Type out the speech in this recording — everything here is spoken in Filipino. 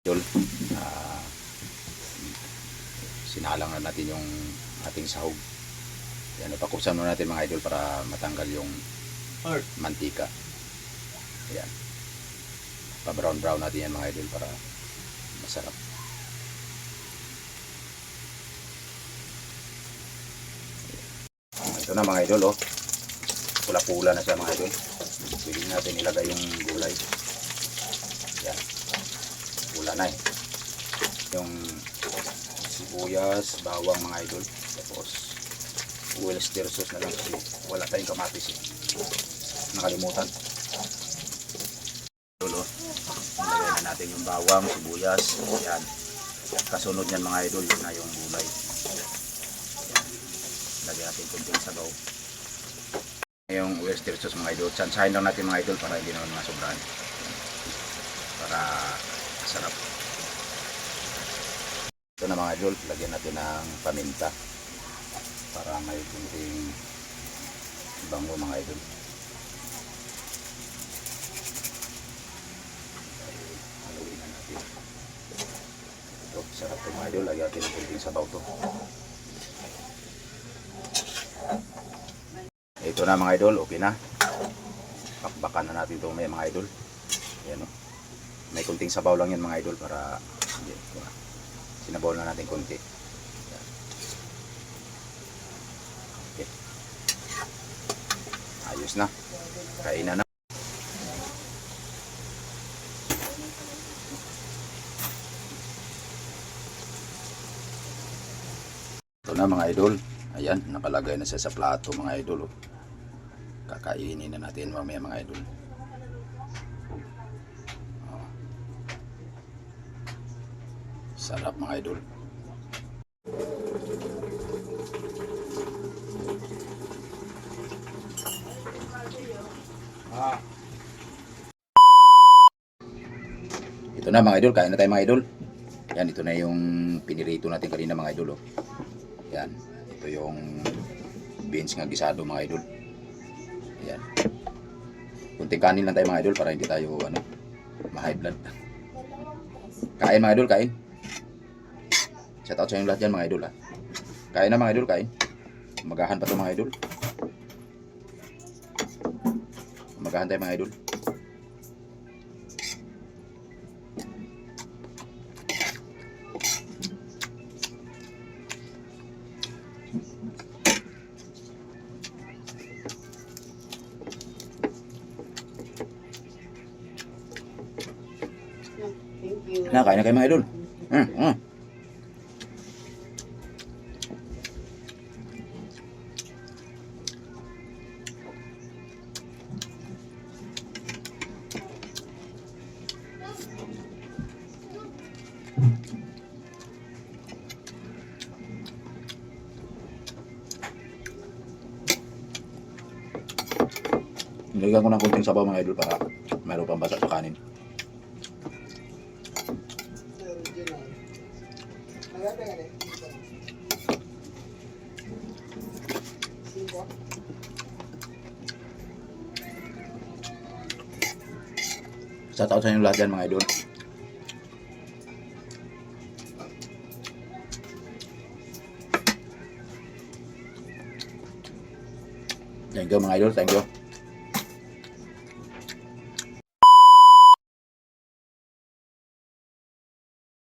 Idol, ah, sinalang na natin yung ating sahog. Yan, ipakusan muna natin mga idol para matanggal yung mantika. Ayan. Pa-brown natin yan mga idol para masarap. Ito na mga idol, oh. Pula-pula na siya mga idol. Pwede natin ilagay yung gulay. Yan. Pula na eh. Yung sibuyas, bawang mga idol. Tapos Worcester sauce na lang kasi wala tayong kamatis eh. Nakalimutan. Idol, oh. Ilagay na natin yung bawang, sibuyas. Yan. Kasunod yan mga idol, yun na yung gulay. Yan. Lagyan natin kunting sabaw. Yung Worcester sauce mga idol. Sansahin lang natin mga idol para hindi naman mga sobrahan. Para masarap. Ito na mga idol, lagyan natin ng paminta para may kunting bango mga idol. Haluin na natin. Ito, sarap ito mga idol, lagyan natin ng kunting sabaw to. Ito na mga idol, okay na. Bakbakan na natin ito mga idol. Ayan o. May kunting sabaw lang yan mga idol para sinabaw na natin kunti. Okay. Ayos na. Kainan na. Ito na mga idol. Ayan, nakalagay na siya sa plato mga idol. Oh. Kakainin na natin mamaya mga idol. Oh. Sarap mga idol. Ito na mga idol, kain na tayo mga idol. Yan, ito na yung pinirito natin kanina mga idol. Oh. Yan, ito yung beans nga gisado mga idol. Yan. Kunting kanin lang tayo mga idol para hindi tayo ma-high blood. Kain mga idol, kain. Shout out sa inyo lahat dyan mga idol ha. Kain na mga idol, kain. Magahan pa to mga idol. Magahan tayo mga idol. Na, kain na kayo mga idol. Nilagyan ko ng kunting sabaw mga idol para mayroon pang basa sa kanin. Shout out sa inyo lahat dyan mga idol. Thank you mga idol, thank you.